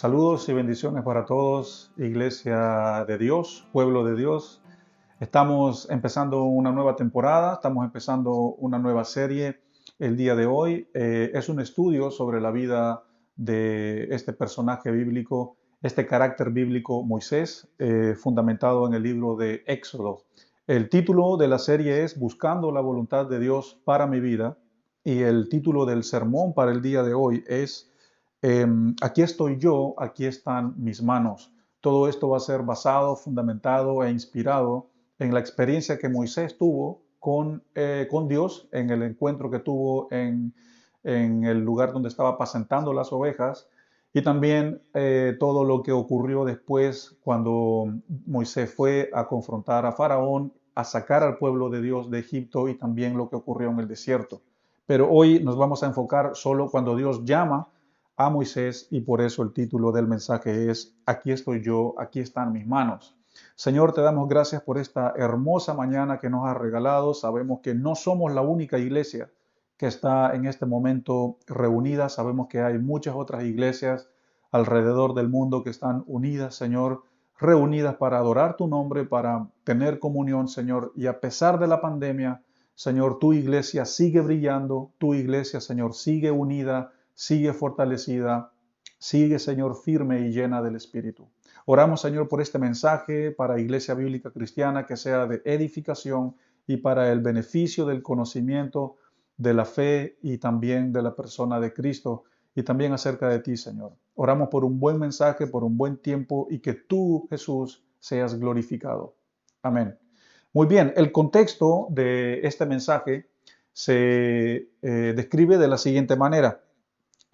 Saludos y bendiciones para todos, Iglesia de Dios, pueblo de Dios. Estamos empezando una nueva temporada, estamos empezando una nueva serie el día de hoy. Es un estudio sobre la vida de este personaje bíblico, este carácter bíblico Moisés, fundamentado en el libro de Éxodo. El título de la serie es Buscando la voluntad de Dios para mi vida y el título del sermón para el día de hoy es Aquí estoy yo, aquí están mis manos. Todo esto va a ser basado, fundamentado e inspirado en la experiencia que Moisés tuvo con Dios, en el encuentro que tuvo en el lugar donde estaba apacentando las ovejas, y también todo lo que ocurrió después cuando Moisés fue a confrontar a Faraón, a sacar al pueblo de Dios de Egipto, y también lo que ocurrió en el desierto. Pero hoy nos vamos a enfocar solo cuando Dios llama a Moisés, y por eso el título del mensaje es Aquí estoy yo, aquí están mis manos. Señor, te damos gracias por esta hermosa mañana que nos has regalado. Sabemos que no somos la única iglesia que está en este momento reunida. Sabemos que hay muchas otras iglesias alrededor del mundo que están unidas, Señor, reunidas para adorar tu nombre, para tener comunión, Señor. Y a pesar de la pandemia, Señor, tu iglesia sigue brillando, tu iglesia, Señor, sigue unida, sigue fortalecida, sigue, Señor, firme y llena del Espíritu. Oramos, Señor, por este mensaje para Iglesia Bíblica Cristiana, que sea de edificación y para el beneficio del conocimiento, de la fe y también de la persona de Cristo, y también acerca de ti, Señor. Oramos por un buen mensaje, por un buen tiempo, y que tú, Jesús, seas glorificado. Amén. Muy bien, el contexto de este mensaje se describe de la siguiente manera.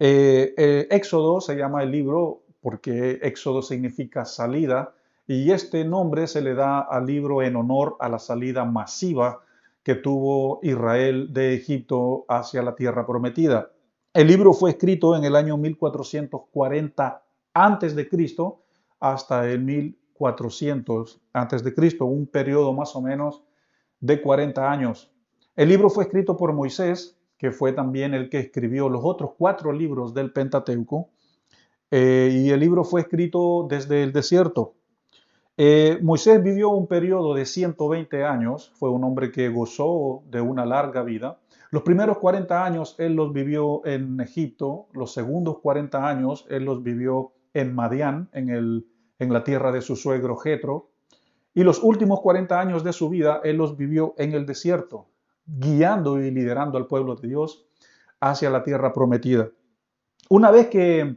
Éxodo se llama el libro porque Éxodo significa salida, y este nombre se le da al libro en honor a la salida masiva que tuvo Israel de Egipto hacia la tierra prometida. El libro fue escrito en el año 1440 antes de Cristo hasta el 1400 antes de Cristo, un periodo más o menos de 40 años. El libro fue escrito por Moisés, que fue también el que escribió los otros 4 libros del Pentateuco, y el libro fue escrito desde el desierto. Moisés vivió un periodo de 120 años, fue un hombre que gozó de una larga vida. Los primeros 40 años él los vivió en Egipto, los segundos 40 años él los vivió en Madián, en la tierra de su suegro Jetro, y los últimos 40 años de su vida él los vivió en el desierto, guiando y liderando al pueblo de Dios hacia la tierra prometida. Una vez que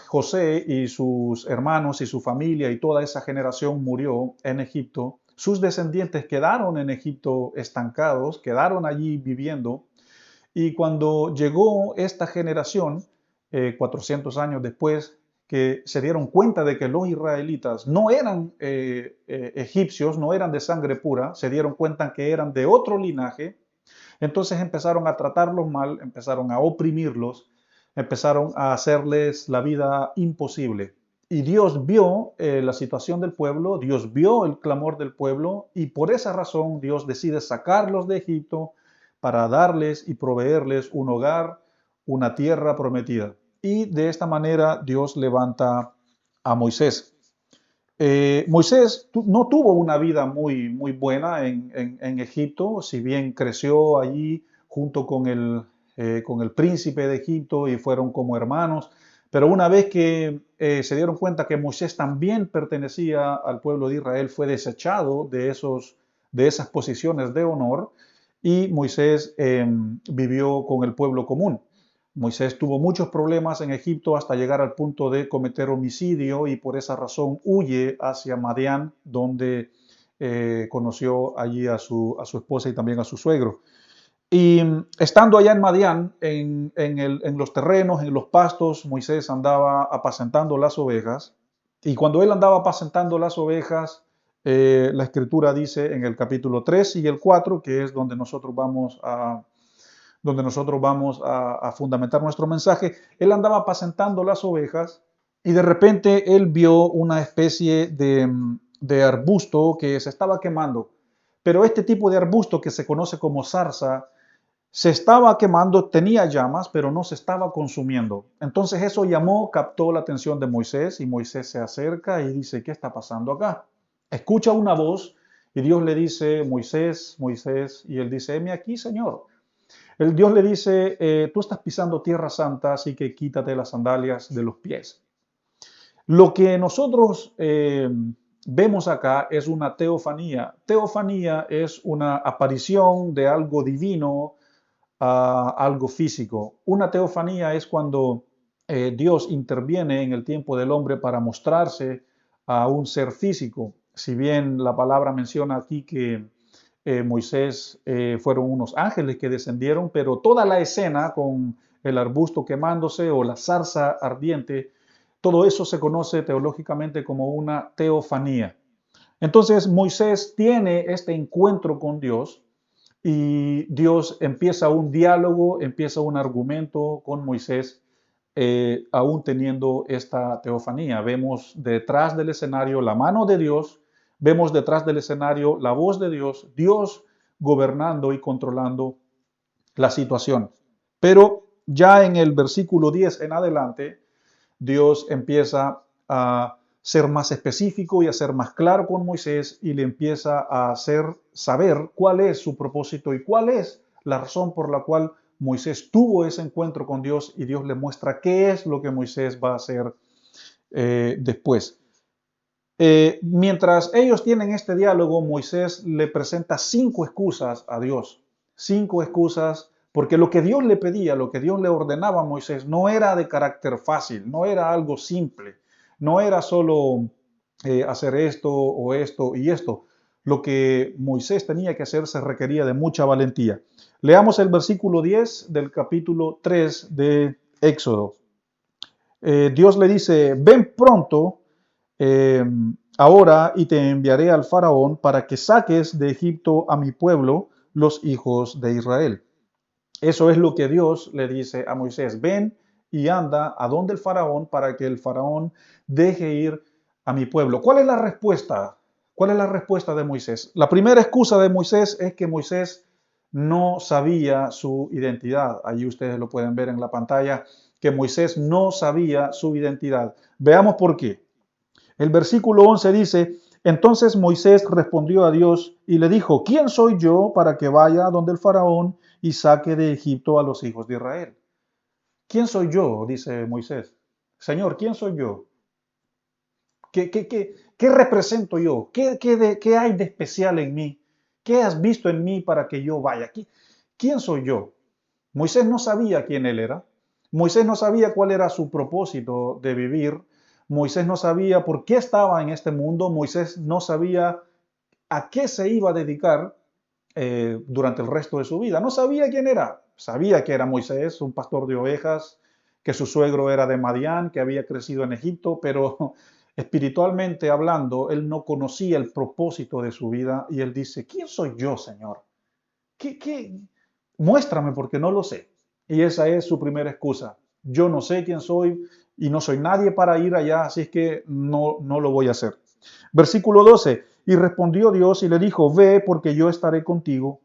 José y sus hermanos y su familia y toda esa generación murió en Egipto, sus descendientes quedaron en Egipto estancados, quedaron allí viviendo, y cuando llegó esta generación, 400 años después, que se dieron cuenta de que los israelitas no eran egipcios, no eran de sangre pura, se dieron cuenta que eran de otro linaje, entonces empezaron a tratarlos mal, empezaron a oprimirlos, empezaron a hacerles la vida imposible. Y Dios vio la situación del pueblo, Dios vio el clamor del pueblo, y por esa razón Dios decide sacarlos de Egipto para darles y proveerles un hogar, una tierra prometida. Y de esta manera Dios levanta a Moisés. Moisés no tuvo una vida muy buena en Egipto, si bien creció allí junto con el príncipe de Egipto y fueron como hermanos, pero una vez que se dieron cuenta que Moisés también pertenecía al pueblo de Israel, fue desechado de esas posiciones de honor, y Moisés vivió con el pueblo común. Moisés tuvo muchos problemas en Egipto hasta llegar al punto de cometer homicidio, y por esa razón huye hacia Madián, donde conoció allí a su esposa y también a su suegro. Y estando allá en Madián, en los terrenos, en los pastos, Moisés andaba apacentando las ovejas. Y cuando él andaba apacentando las ovejas, la escritura dice en el capítulo 3 y el 4, que es donde nosotros vamos a fundamentar nuestro mensaje, él andaba apacentando las ovejas y de repente él vio una especie de arbusto que se estaba quemando. Pero este tipo de arbusto, que se conoce como zarza, se estaba quemando, tenía llamas, pero no se estaba consumiendo. Entonces eso captó la atención de Moisés y Moisés se acerca y dice, ¿qué está pasando acá? Escucha una voz y Dios le dice, Moisés, Moisés, y él dice, heme aquí, Señor. El Dios le dice, tú estás pisando tierra santa, así que quítate las sandalias de los pies. Lo que nosotros vemos acá es una teofanía. Teofanía es una aparición de algo divino a algo físico. Una teofanía es cuando Dios interviene en el tiempo del hombre para mostrarse a un ser físico. Si bien la palabra menciona aquí que Moisés fueron unos ángeles que descendieron, pero toda la escena con el arbusto quemándose o la zarza ardiente, todo eso se conoce teológicamente como una teofanía. Entonces Moisés tiene este encuentro con Dios y Dios empieza un diálogo, empieza un argumento con Moisés, aún teniendo esta teofanía. Vemos detrás del escenario la mano de Dios, vemos detrás del escenario la voz de Dios, Dios gobernando y controlando la situación. Pero ya en el versículo 10 en adelante, Dios empieza a ser más específico y a ser más claro con Moisés y le empieza a hacer saber cuál es su propósito y cuál es la razón por la cual Moisés tuvo ese encuentro con Dios y Dios le muestra qué es lo que Moisés va a hacer después. Mientras ellos tienen este diálogo, Moisés le presenta 5 excusas a Dios. 5 excusas, porque lo que Dios le pedía, lo que Dios le ordenaba a Moisés, no era de carácter fácil, no era algo simple, no era solo hacer esto o esto y esto. Lo que Moisés tenía que hacer se requería de mucha valentía. Leamos el versículo 10 del capítulo 3 de Éxodo. Dios le dice, ven pronto eh, ahora y te enviaré al faraón para que saques de Egipto a mi pueblo, los hijos de Israel. Eso es lo que Dios le dice a Moisés, ven y anda a donde el faraón para que el faraón deje ir a mi pueblo. ¿Cuál es la respuesta? ¿Cuál es la respuesta de Moisés? La primera excusa de Moisés es que Moisés no sabía su identidad. Allí ustedes lo pueden ver en la pantalla, que Moisés no sabía su identidad. Veamos por qué. El versículo 11 dice, entonces Moisés respondió a Dios y le dijo, ¿quién soy yo para que vaya donde el faraón y saque de Egipto a los hijos de Israel? ¿Quién soy yo? Dice Moisés. Señor, ¿quién soy yo? ¿Qué represento yo? ¿Qué hay de especial en mí? ¿Qué has visto en mí para que yo vaya? ¿Quién soy yo? Moisés no sabía quién él era. Moisés no sabía cuál era su propósito de vivir. Moisés no sabía por qué estaba en este mundo. Moisés no sabía a qué se iba a dedicar durante el resto de su vida. No sabía quién era. Sabía que era Moisés, un pastor de ovejas, que su suegro era de Madián, que había crecido en Egipto, pero espiritualmente hablando, él no conocía el propósito de su vida y él dice, ¿quién soy yo, Señor? ¿Qué? Muéstrame porque no lo sé. Y esa es su primera excusa. Yo no sé quién soy y no soy nadie para ir allá, así es que no lo voy a hacer. Versículo 12. Y respondió Dios y le dijo, ve porque yo estaré contigo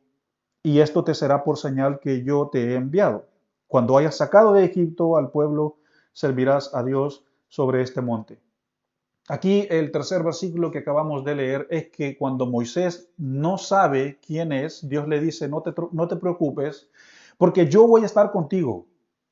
y esto te será por señal que yo te he enviado. Cuando hayas sacado de Egipto al pueblo, servirás a Dios sobre este monte. Aquí el tercer versículo que acabamos de leer es que cuando Moisés no sabe quién es, Dios le dice, no te preocupes, porque yo voy a estar contigo.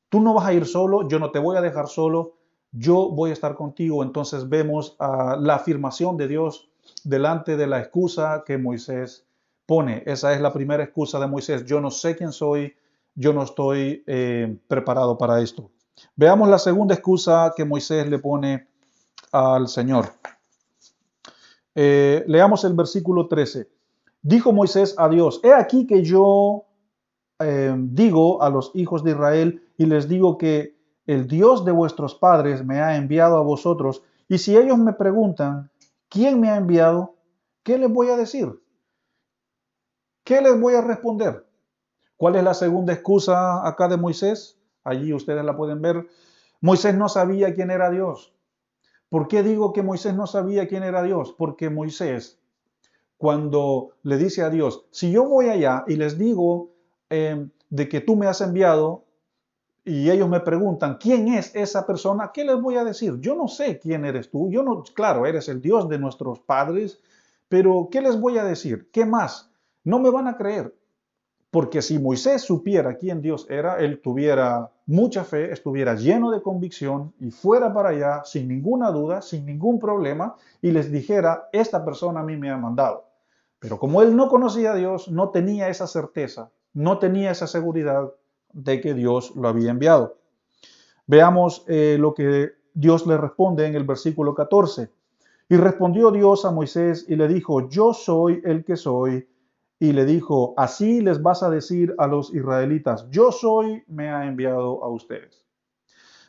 Tú no vas a ir solo, yo no te voy a dejar solo, yo voy a estar contigo. Entonces vemos la afirmación de Dios delante de la excusa que Moisés pone. Esa es la primera excusa de Moisés. Yo no sé quién soy, yo no estoy preparado para esto. Veamos la segunda excusa que Moisés le pone al Señor. Leamos el versículo 13. Dijo Moisés a Dios, he aquí que yo digo a los hijos de Israel y les digo que el Dios de vuestros padres me ha enviado a vosotros, y si ellos me preguntan, ¿quién me ha enviado? ¿Qué les voy a decir? ¿Qué les voy a responder? ¿Cuál es la segunda excusa acá de Moisés? Allí ustedes la pueden ver. Moisés no sabía quién era Dios. ¿Por qué digo que Moisés no sabía quién era Dios? Porque Moisés, cuando le dice a Dios, si yo voy allá y les digo, de que tú me has enviado y ellos me preguntan, ¿quién es esa persona? ¿Qué les voy a decir? Yo no sé quién eres tú. Yo no, claro, eres el Dios de nuestros padres, pero ¿qué les voy a decir? ¿Qué más? No me van a creer. Porque si Moisés supiera quién Dios era, él tuviera mucha fe, estuviera lleno de convicción y fuera para allá sin ninguna duda, sin ningún problema, y les dijera, esta persona a mí me ha mandado. Pero como él no conocía a Dios, no tenía esa certeza, no tenía esa seguridad de que Dios lo había enviado. Veamos lo que Dios le responde en el versículo 14. Y respondió Dios a Moisés y le dijo, yo soy el que soy. Y le dijo, así les vas a decir a los israelitas, yo soy, me ha enviado a ustedes.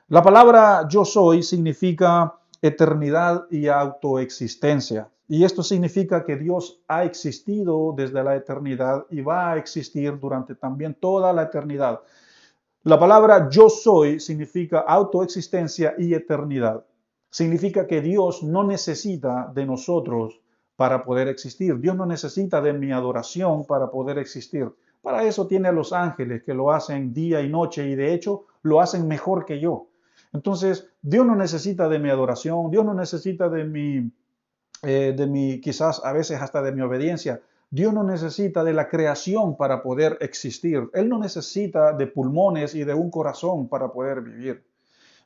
La palabra yo soy significa eternidad y autoexistencia. Y esto significa que Dios ha existido desde la eternidad y va a existir durante también toda la eternidad. La palabra yo soy significa autoexistencia y eternidad. Significa que Dios no necesita de nosotros para poder existir. Dios no necesita de mi adoración para poder existir. Para eso tiene a los ángeles que lo hacen día y noche y de hecho lo hacen mejor que yo. Entonces, Dios no necesita de mi adoración, Dios no necesita de mi, quizás a veces hasta de mi obediencia. Dios no necesita de la creación para poder existir. Él no necesita de pulmones y de un corazón para poder vivir.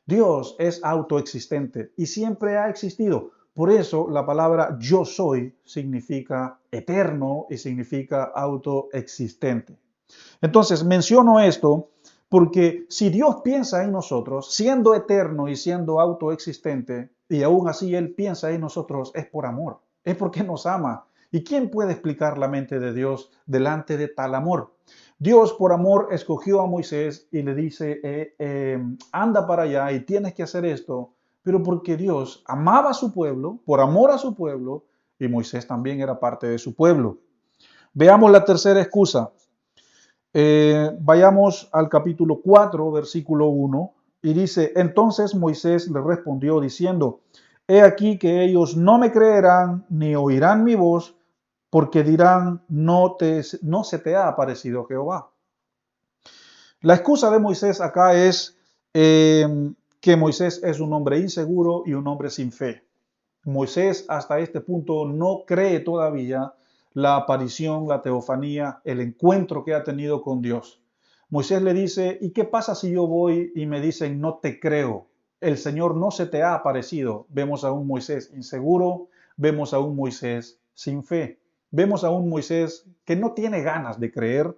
Dios es autoexistente y siempre ha existido. Por eso la palabra yo soy significa eterno y significa autoexistente. Entonces menciono esto porque si Dios piensa en nosotros, siendo eterno y siendo autoexistente, y aún así Él piensa en nosotros, es por amor, es porque nos ama. ¿Y quién puede explicar la mente de Dios delante de tal amor? Dios por amor escogió a Moisés y le dice, anda para allá y tienes que hacer esto, pero porque Dios amaba a su pueblo, por amor a su pueblo, y Moisés también era parte de su pueblo. Veamos la tercera excusa. Vayamos al capítulo 4, versículo 1, y dice, entonces Moisés le respondió diciendo, he aquí que ellos no me creerán ni oirán mi voz, porque dirán, no se te ha aparecido Jehová. La excusa de Moisés acá es que Moisés es un hombre inseguro y un hombre sin fe. Moisés hasta este punto no cree todavía la aparición, la teofanía, el encuentro que ha tenido con Dios. Moisés le dice, ¿y qué pasa si yo voy y me dicen, no te creo? El Señor no se te ha aparecido. Vemos a un Moisés inseguro, vemos a un Moisés sin fe, vemos a un Moisés que no tiene ganas de creer,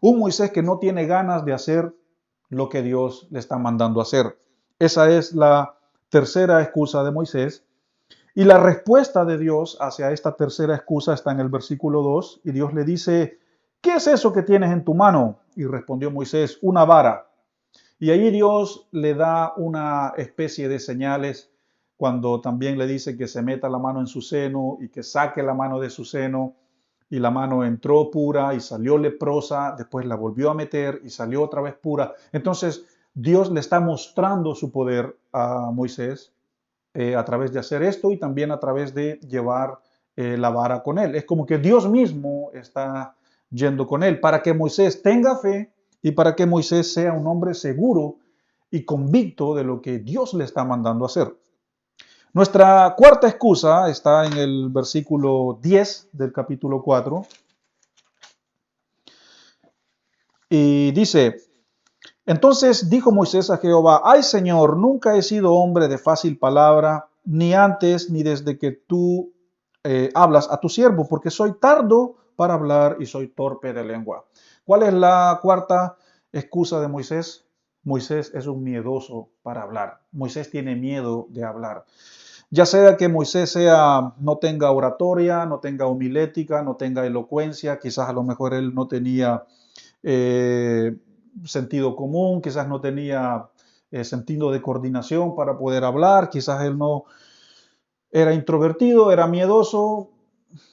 un Moisés que no tiene ganas de hacer lo que Dios le está mandando hacer. Esa es la tercera excusa de Moisés. Y la respuesta de Dios hacia esta tercera excusa está en el versículo 2, y Dios le dice, ¿qué es eso que tienes en tu mano? Y respondió Moisés, una vara. Y ahí Dios le da una especie de señales cuando también le dice que se meta la mano en su seno y que saque la mano de su seno. Y la mano entró pura y salió leprosa, después la volvió a meter y salió otra vez pura. Entonces Dios le está mostrando su poder a Moisés a través de hacer esto y también a través de llevar la vara con él. Es como que Dios mismo está yendo con él para que Moisés tenga fe y para que Moisés sea un hombre seguro y convicto de lo que Dios le está mandando hacer. Nuestra cuarta excusa está en el versículo 10 del capítulo 4 y dice, entonces dijo Moisés a Jehová, ay Señor, nunca he sido hombre de fácil palabra, ni antes ni desde que tú hablas a tu siervo, porque soy tardo para hablar y soy torpe de lengua. ¿Cuál es la cuarta excusa de Moisés? Moisés es un miedoso para hablar. Moisés tiene miedo de hablar. Ya sea que Moisés no tenga oratoria, no tenga homilética, no tenga elocuencia, quizás a lo mejor él no tenía sentido común, quizás no tenía sentido de coordinación para poder hablar, quizás él no era introvertido, era miedoso,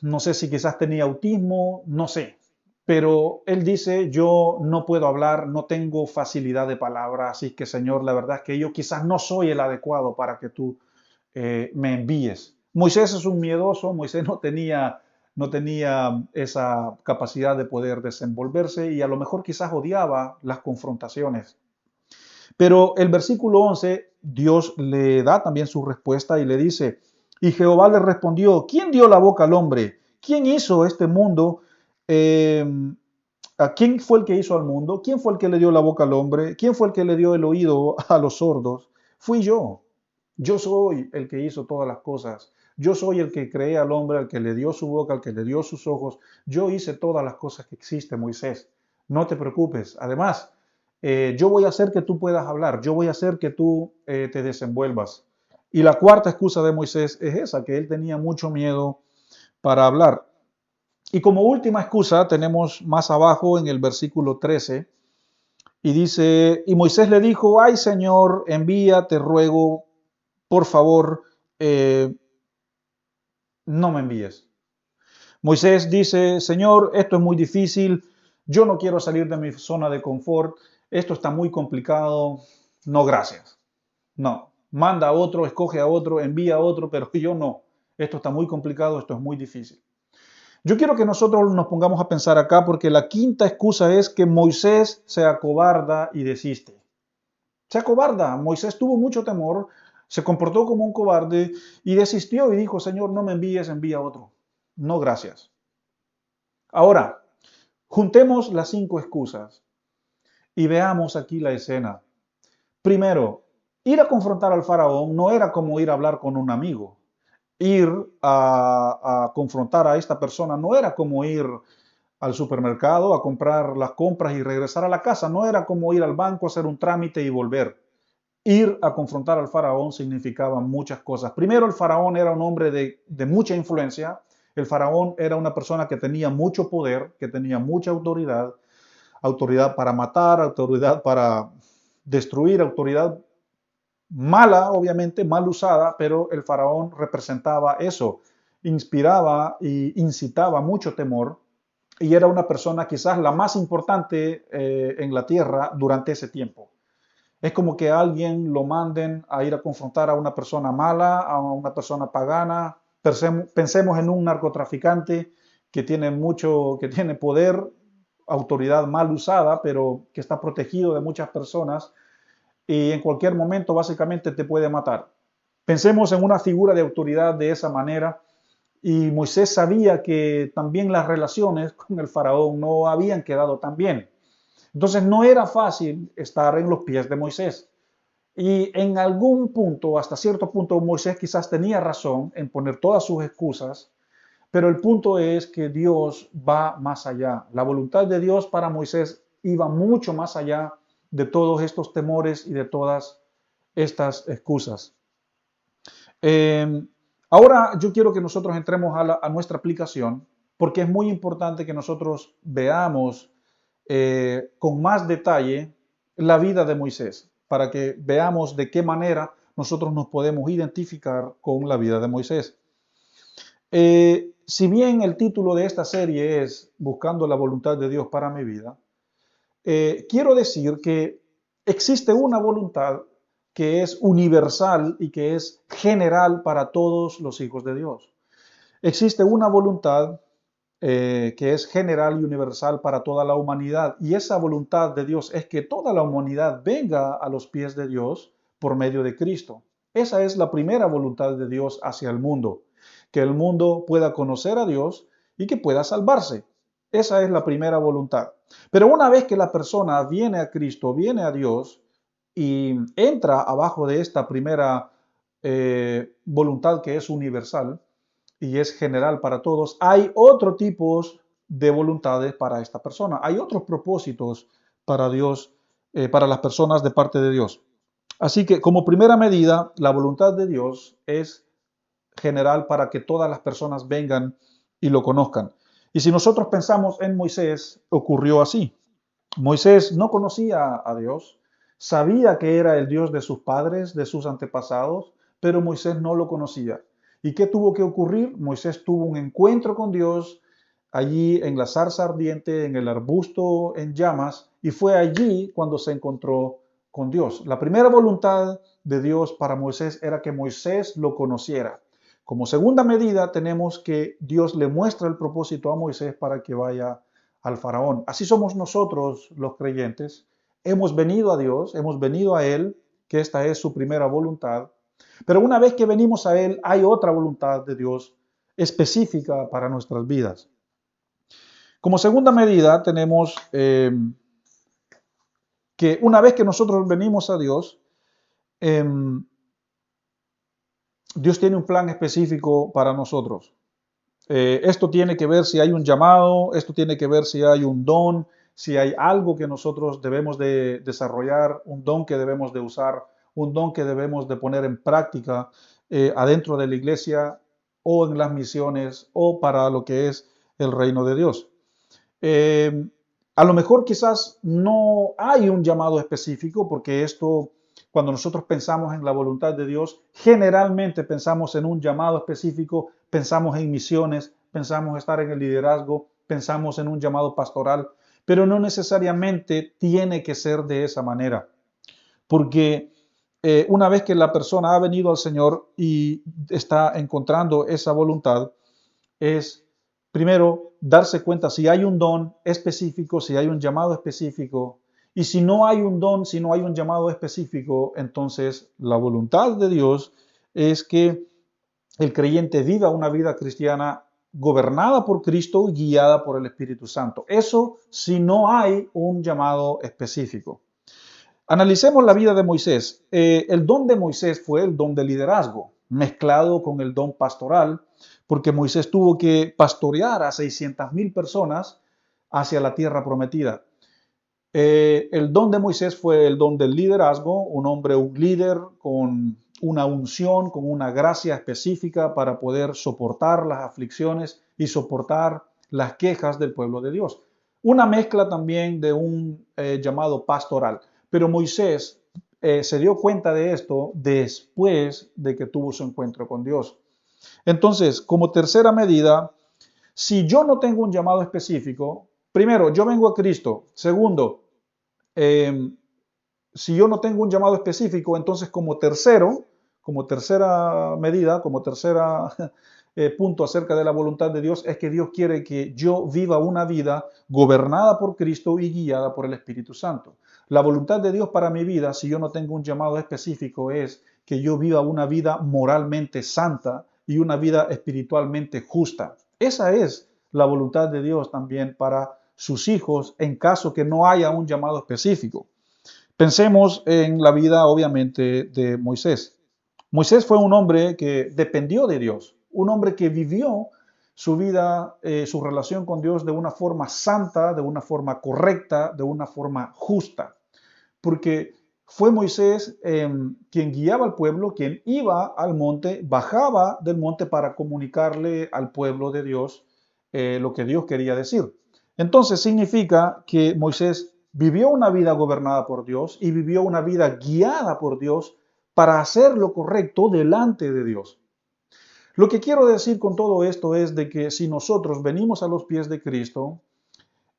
no sé si quizás tenía autismo, no sé. Pero él dice, yo no puedo hablar, no tengo facilidad de palabra, así que Señor, la verdad es que yo quizás no soy el adecuado para que tú me envíes. Moisés es un miedoso, Moisés no tenía no tenía esa capacidad de poder desenvolverse y a lo mejor quizás odiaba las confrontaciones. Pero el versículo 11, Dios le da también su respuesta y le dice, y Jehová le respondió, ¿quién dio la boca al hombre? ¿Quién hizo este mundo? Eh, ¿A quién fue el que hizo al mundo? ¿Quién fue el que le dio la boca al hombre? ¿Quién fue el que le dio el oído a los sordos? Fui yo. Yo soy el que hizo todas las cosas. Yo soy el que creé al hombre, al que le dio su boca, al que le dio sus ojos. Yo hice todas las cosas que existen, Moisés. No te preocupes. Además, yo voy a hacer que tú puedas hablar. Yo voy a hacer que tú te desenvuelvas. Y la cuarta excusa de Moisés es esa, que él tenía mucho miedo para hablar. Y como última excusa tenemos más abajo en el versículo 13, y dice, y Moisés le dijo, ay Señor, envía, te ruego, por favor, no me envíes. Moisés dice, Señor, esto es muy difícil, yo no quiero salir de mi zona de confort, esto está muy complicado, no gracias. No, manda a otro, escoge a otro, envía a otro, pero yo no. Esto está muy complicado, esto es muy difícil. Yo quiero que nosotros nos pongamos a pensar acá porque la quinta excusa es que Moisés se acobarda y desiste. Se acobarda. Moisés tuvo mucho temor, se comportó como un cobarde y desistió y dijo, Señor, no me envíes, envía a otro. No, gracias. Ahora, juntemos las 5 excusas y veamos aquí la escena. Primero, ir a confrontar al faraón no era como ir a hablar con un amigo. Ir a confrontar a esta persona no era como ir al supermercado a comprar las compras y regresar a la casa. No era como ir al banco a hacer un trámite y volver. Ir a confrontar al faraón significaba muchas cosas. Primero, el faraón era un hombre de mucha influencia. El faraón era una persona que tenía mucho poder, que tenía mucha autoridad. Autoridad para matar, autoridad para destruir, autoridad mala, obviamente, mal usada, pero el faraón representaba eso. Inspiraba e incitaba mucho temor y era una persona quizás la más importante en la tierra durante ese tiempo. Es como que alguien lo manden a ir a confrontar a una persona mala, a una persona pagana. Pensemos en un narcotraficante que tiene mucho, que tiene poder, autoridad mal usada, pero que está protegido de muchas personas y en cualquier momento básicamente te puede matar. Pensemos en una figura de autoridad de esa manera y Moisés sabía que también las relaciones con el faraón no habían quedado tan bien. Entonces no era fácil estar en los pies de Moisés. Y en algún punto, hasta cierto punto, Moisés quizás tenía razón en poner todas sus excusas, pero el punto es que Dios va más allá. La voluntad de Dios para Moisés iba mucho más allá de todos estos temores y de todas estas excusas. Eh, Ahora yo quiero que nosotros entremos a nuestra aplicación porque es muy importante que nosotros veamos con más detalle la vida de Moisés, para que veamos de qué manera nosotros nos podemos identificar con la vida de Moisés. Si bien el título de esta serie es Buscando la voluntad de Dios para mi vida, quiero decir que existe una voluntad que es universal y que es general para todos los hijos de Dios. Existe una voluntad que es general y universal para toda la humanidad. Y esa voluntad de Dios es que toda la humanidad venga a los pies de Dios por medio de Cristo. Esa es la primera voluntad de Dios hacia el mundo, que el mundo pueda conocer a Dios y que pueda salvarse. Esa es la primera voluntad. Pero una vez que la persona viene a Cristo, viene a Dios y entra abajo de esta primera voluntad que es universal, y es general para todos, hay otros tipos de voluntades para esta persona. Hay otros propósitos para Dios, para las personas de parte de Dios. Así que como primera medida, la voluntad de Dios es general para que todas las personas vengan y lo conozcan. Y si nosotros pensamos en Moisés, ocurrió así. Moisés no conocía a Dios, sabía que era el Dios de sus padres, de sus antepasados, pero Moisés no lo conocía. ¿Y qué tuvo que ocurrir? Moisés tuvo un encuentro con Dios allí en la zarza ardiente, en el arbusto en llamas, y fue allí cuando se encontró con Dios. La primera voluntad de Dios para Moisés era que Moisés lo conociera. Como segunda medida tenemos que Dios le muestra el propósito a Moisés para que vaya al faraón. Así somos nosotros los creyentes. Hemos venido a Dios, hemos venido a Él, que esta es su primera voluntad. Pero una vez que venimos a Él, hay otra voluntad de Dios específica para nuestras vidas. Como segunda medida tenemos que una vez que nosotros venimos a Dios, Dios tiene un plan específico para nosotros. Esto tiene que ver si hay un llamado, esto tiene que ver si hay un don, si hay algo que nosotros debemos de desarrollar, un don que debemos de usar, un don que debemos de poner en práctica adentro de la iglesia o en las misiones o para lo que es el reino de Dios. A lo mejor quizás no hay un llamado específico porque esto, cuando nosotros pensamos en la voluntad de Dios, generalmente pensamos en un llamado específico, pensamos en misiones, pensamos estar en el liderazgo, pensamos en un llamado pastoral, pero no necesariamente tiene que ser de esa manera, porque una vez que la persona ha venido al Señor y está encontrando esa voluntad, es primero darse cuenta si hay un don específico, si hay un llamado específico, y si no hay un don, si no hay un llamado específico, entonces la voluntad de Dios es que el creyente viva una vida cristiana gobernada por Cristo y guiada por el Espíritu Santo. Eso si no hay un llamado específico. Analicemos la vida de Moisés. El don de Moisés fue el don de liderazgo, mezclado con el don pastoral, porque Moisés tuvo que pastorear a 600,000 personas hacia la tierra prometida. El don de Moisés fue el don del liderazgo, un hombre, un líder con una unción, con una gracia específica para poder soportar las aflicciones y soportar las quejas del pueblo de Dios. Una mezcla también de un llamado pastoral. Pero Moisés se dio cuenta de esto después de que tuvo su encuentro con Dios. Entonces, como tercera medida, si yo no tengo un llamado específico, primero, yo vengo a Cristo. Segundo, si yo no tengo un llamado específico, entonces como tercera medida, como tercera punto acerca de la voluntad de Dios, es que Dios quiere que yo viva una vida gobernada por Cristo y guiada por el Espíritu Santo. La voluntad de Dios para mi vida, si yo no tengo un llamado específico, es que yo viva una vida moralmente santa y una vida espiritualmente justa. Esa es la voluntad de Dios también para sus hijos en caso que no haya un llamado específico. Pensemos en la vida, obviamente, de Moisés. Moisés fue un hombre que dependió de Dios, un hombre que vivió su vida, su relación con Dios de una forma santa, de una forma correcta, de una forma justa. Porque fue Moisés quien guiaba al pueblo, quien iba al monte, bajaba del monte para comunicarle al pueblo de Dios lo que Dios quería decir. Entonces significa que Moisés vivió una vida gobernada por Dios y vivió una vida guiada por Dios para hacer lo correcto delante de Dios. Lo que quiero decir con todo esto es de que si nosotros venimos a los pies de Cristo,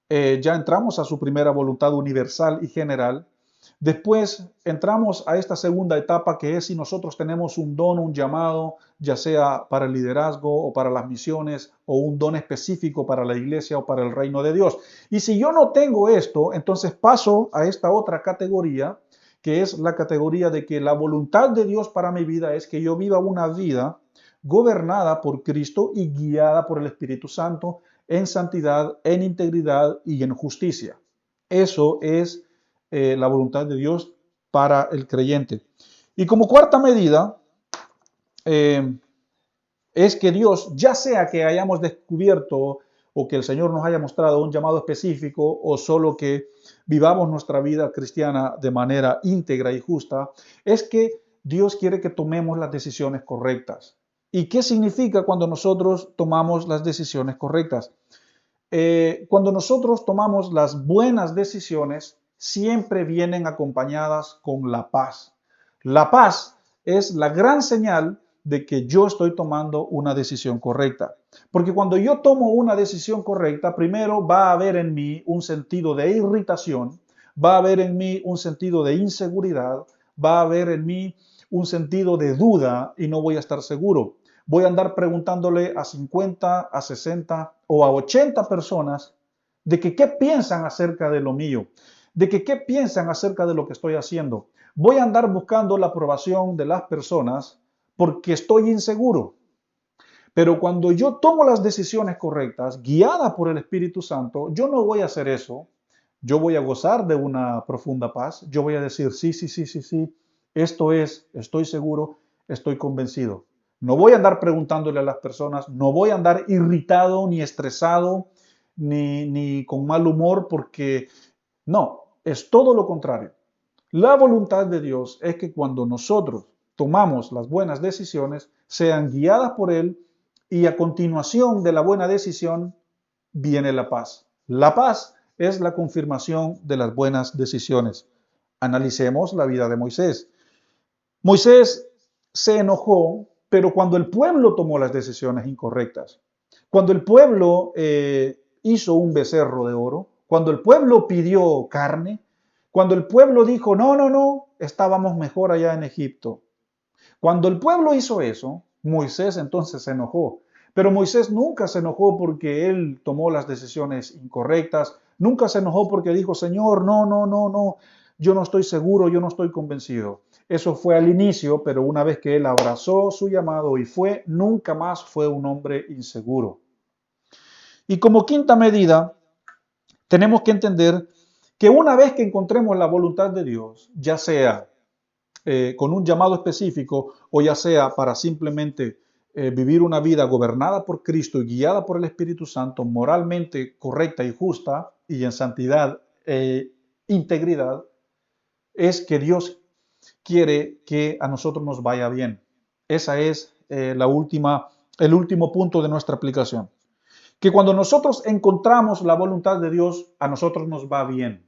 ya entramos a su primera voluntad universal y general. Después entramos a esta segunda etapa que es si nosotros tenemos un don, un llamado, ya sea para el liderazgo o para las misiones o un don específico para la iglesia o para el reino de Dios. Y si yo no tengo esto, entonces paso a esta otra categoría, que es la categoría de que la voluntad de Dios para mi vida es que yo viva una vida gobernada por Cristo y guiada por el Espíritu Santo en santidad, en integridad y en justicia. Eso es la voluntad de Dios para el creyente. Y como cuarta medida, es que Dios, ya sea que hayamos descubierto o que el Señor nos haya mostrado un llamado específico o solo que vivamos nuestra vida cristiana de manera íntegra y justa, es que Dios quiere que tomemos las decisiones correctas. ¿Y qué significa cuando nosotros tomamos las decisiones correctas? Cuando nosotros tomamos las buenas decisiones, siempre vienen acompañadas con la paz. La paz es la gran señal de que yo estoy tomando una decisión correcta. Porque cuando yo tomo una decisión correcta, primero va a haber en mí un sentido de irritación, va a haber en mí un sentido de inseguridad, va a haber en mí un sentido de duda y no voy a estar seguro. Voy a andar preguntándole a 50, a 60 o a 80 personas de que qué piensan acerca de lo mío, de que qué piensan acerca de lo que estoy haciendo. Voy a andar buscando la aprobación de las personas porque estoy inseguro. Pero cuando yo tomo las decisiones correctas, guiada por el Espíritu Santo, yo no voy a hacer eso. Yo voy a gozar de una profunda paz. Yo voy a decir, sí, sí, sí, sí, sí, esto es, estoy seguro, estoy convencido. No voy a andar preguntándole a las personas, no voy a andar irritado, ni estresado, ni con mal humor, porque no, es todo lo contrario. La voluntad de Dios es que cuando nosotros tomamos las buenas decisiones, sean guiadas por Él y a continuación de la buena decisión viene la paz. La paz es la confirmación de las buenas decisiones. Analicemos la vida de Moisés. Moisés se enojó, pero cuando el pueblo tomó las decisiones incorrectas, cuando el pueblo hizo un becerro de oro, cuando el pueblo pidió carne, cuando el pueblo dijo, no, no, no, estábamos mejor allá en Egipto. Cuando el pueblo hizo eso, Moisés entonces se enojó. Pero Moisés nunca se enojó porque él tomó las decisiones incorrectas, nunca se enojó porque dijo, Señor, no, no, no, no, yo no estoy seguro, yo no estoy convencido. Eso fue al inicio, pero una vez que él abrazó su llamado y fue, nunca más fue un hombre inseguro. Y como quinta medida, tenemos que entender que una vez que encontremos la voluntad de Dios, ya sea con un llamado específico o ya sea para simplemente vivir una vida gobernada por Cristo y guiada por el Espíritu Santo, moralmente correcta y justa y en santidad e integridad, es que Dios quiere que a nosotros nos vaya bien. Esa es el último punto de nuestra aplicación. Que cuando nosotros encontramos la voluntad de Dios, a nosotros nos va bien.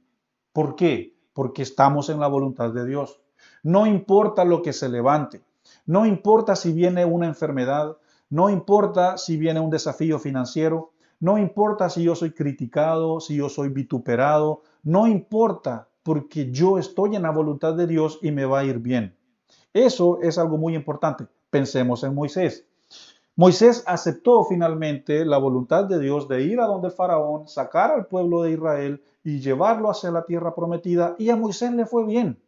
¿Por qué? Porque estamos en la voluntad de Dios. No importa lo que se levante, no importa si viene una enfermedad, no importa si viene un desafío financiero, no importa si yo soy criticado, si yo soy vituperado, no importa porque yo estoy en la voluntad de Dios y me va a ir bien. Eso es algo muy importante. Pensemos en Moisés. Moisés aceptó finalmente la voluntad de Dios de ir a donde el faraón, sacar al pueblo de Israel y llevarlo hacia la tierra prometida, y a Moisés le fue bien.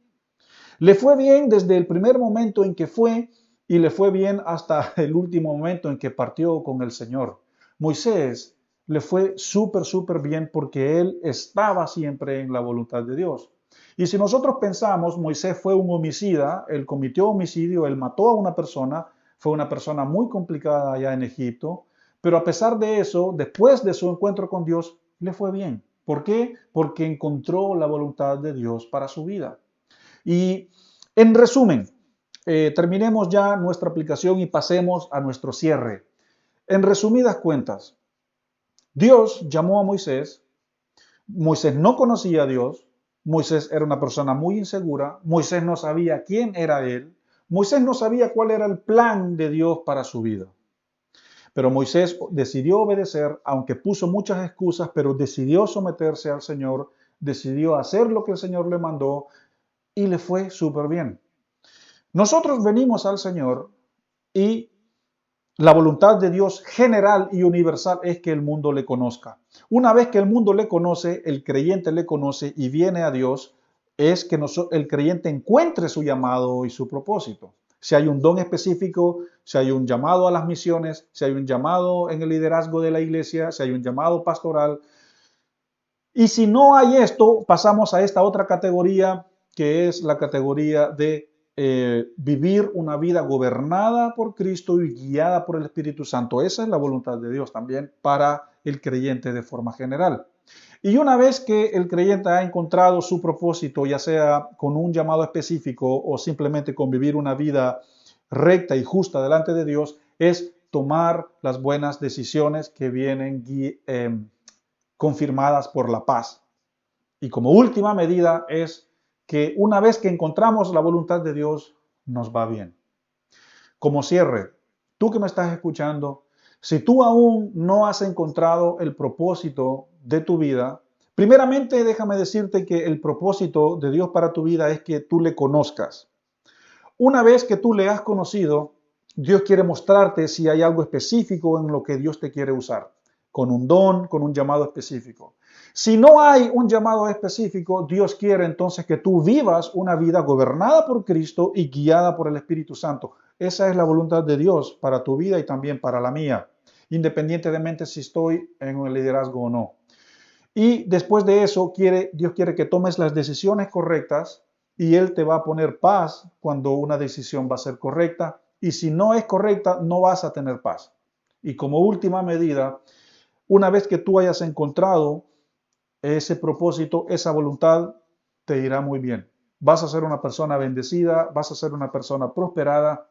Le fue bien desde el primer momento en que fue y le fue bien hasta el último momento en que partió con el Señor. Moisés le fue súper, súper bien porque él estaba siempre en la voluntad de Dios. Y si nosotros pensamos, Moisés fue un homicida, él cometió homicidio, él mató a una persona, fue una persona muy complicada allá en Egipto, pero a pesar de eso, después de su encuentro con Dios, le fue bien. ¿Por qué? Porque encontró la voluntad de Dios para su vida. Y en resumen, terminemos ya nuestra aplicación y pasemos a nuestro cierre. En resumidas cuentas, Dios llamó a Moisés, Moisés no conocía a Dios, Moisés era una persona muy insegura, Moisés no sabía quién era él, Moisés no sabía cuál era el plan de Dios para su vida. Pero Moisés decidió obedecer, aunque puso muchas excusas, pero decidió someterse al Señor, decidió hacer lo que el Señor le mandó y le fue súper bien. Nosotros venimos al Señor y la voluntad de Dios general y universal es que el mundo le conozca. Una vez que el mundo le conoce, el creyente le conoce y viene a Dios, es que el creyente encuentre su llamado y su propósito. Si hay un don específico, si hay un llamado a las misiones, si hay un llamado en el liderazgo de la iglesia, si hay un llamado pastoral. Y si no hay esto, pasamos a esta otra categoría, que es la categoría de vivir una vida gobernada por Cristo y guiada por el Espíritu Santo. Esa es la voluntad de Dios también para el creyente de forma general. Y una vez que el creyente ha encontrado su propósito, ya sea con un llamado específico o simplemente con vivir una vida recta y justa delante de Dios, es tomar las buenas decisiones que vienen confirmadas por la paz. Y como última medida es que una vez que encontramos la voluntad de Dios, nos va bien. Como cierre, tú que me estás escuchando, si tú aún no has encontrado el propósito de tu vida, primeramente déjame decirte que el propósito de Dios para tu vida es que tú le conozcas. Una vez que tú le has conocido, Dios quiere mostrarte si hay algo específico en lo que Dios te quiere usar, con un don, con un llamado específico. Si no hay un llamado específico, Dios quiere entonces que tú vivas una vida gobernada por Cristo y guiada por el Espíritu Santo. Esa es la voluntad de Dios para tu vida y también para la mía, independientemente si estoy en el liderazgo o no. Y después de eso, Dios quiere que tomes las decisiones correctas y Él te va a poner paz cuando una decisión va a ser correcta. Y si no es correcta, no vas a tener paz. Y como última medida, una vez que tú hayas encontrado ese propósito, esa voluntad, te irá muy bien. Vas a ser una persona bendecida, vas a ser una persona prosperada,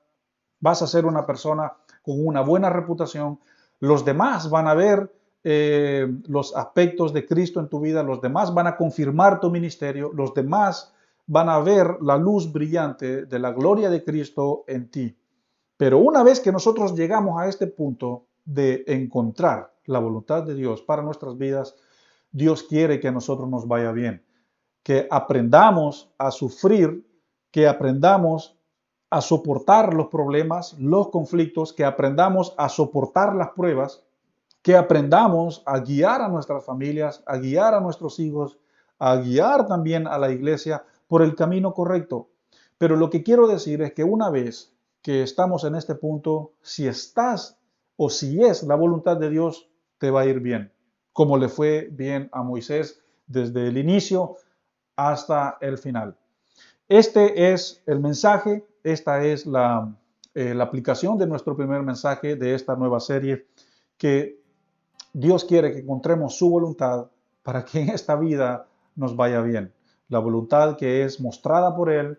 vas a ser una persona con una buena reputación. Los demás van a ver los aspectos de Cristo en tu vida, los demás van a confirmar tu ministerio, los demás van a ver la luz brillante de la gloria de Cristo en ti. Pero una vez que nosotros llegamos a este punto de encontrar la voluntad de Dios para nuestras vidas, Dios quiere que a nosotros nos vaya bien, que aprendamos a sufrir, que aprendamos a soportar los problemas, los conflictos, que aprendamos a soportar las pruebas, que aprendamos a guiar a nuestras familias, a guiar a nuestros hijos, a guiar también a la iglesia por el camino correcto. Pero lo que quiero decir es que una vez que estamos en este punto, si estás o si es la voluntad de Dios, te va a ir bien, como le fue bien a Moisés desde el inicio hasta el final. Este es el mensaje, esta es la aplicación de nuestro primer mensaje de esta nueva serie, que Dios quiere que encontremos su voluntad para que en esta vida nos vaya bien. La voluntad que es mostrada por Él,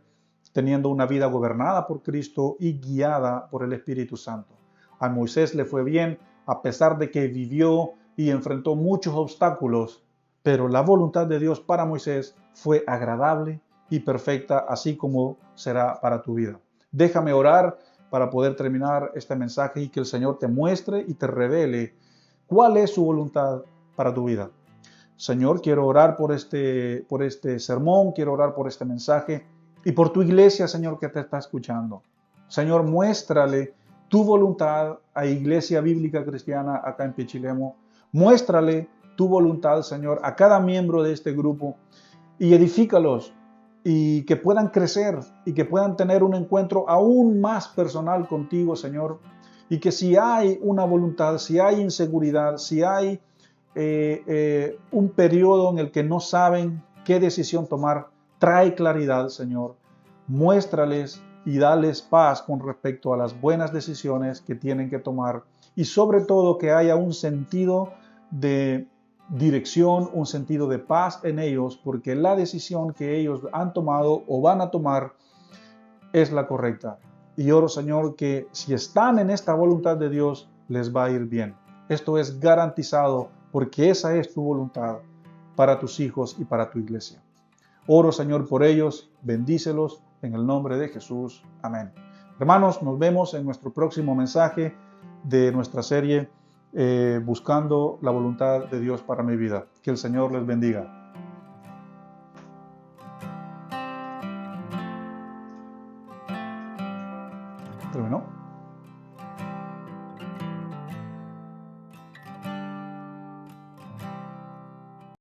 teniendo una vida gobernada por Cristo y guiada por el Espíritu Santo. A Moisés le fue bien a pesar de que vivió y enfrentó muchos obstáculos, pero la voluntad de Dios para Moisés fue agradable y perfecta, así como será para tu vida. Déjame orar para poder terminar este mensaje y que el Señor te muestre y te revele cuál es su voluntad para tu vida. Señor, quiero orar por este sermón, quiero orar por este mensaje y por tu iglesia, Señor, que te está escuchando. Señor, muéstrale tu voluntad a Iglesia Bíblica Cristiana acá en Pichilemu. Muéstrale tu voluntad, Señor, a cada miembro de este grupo y edifícalos y que puedan crecer y que puedan tener un encuentro aún más personal contigo, Señor. Y que si hay una voluntad, si hay inseguridad, si hay un periodo en el que no saben qué decisión tomar, trae claridad, Señor. Muéstrales y dales paz con respecto a las buenas decisiones que tienen que tomar y sobre todo que haya un sentido de dirección, un sentido de paz en ellos, porque la decisión que ellos han tomado o van a tomar es la correcta. Y oro, Señor, que si están en esta voluntad de Dios, les va a ir bien. Esto es garantizado porque esa es tu voluntad para tus hijos y para tu iglesia. Oro, Señor, por ellos, bendícelos en el nombre de Jesús. Amén. Hermanos, nos vemos en nuestro próximo mensaje de nuestra serie Buscando la voluntad de Dios para mi vida. Que el Señor les bendiga. ¿Terminó?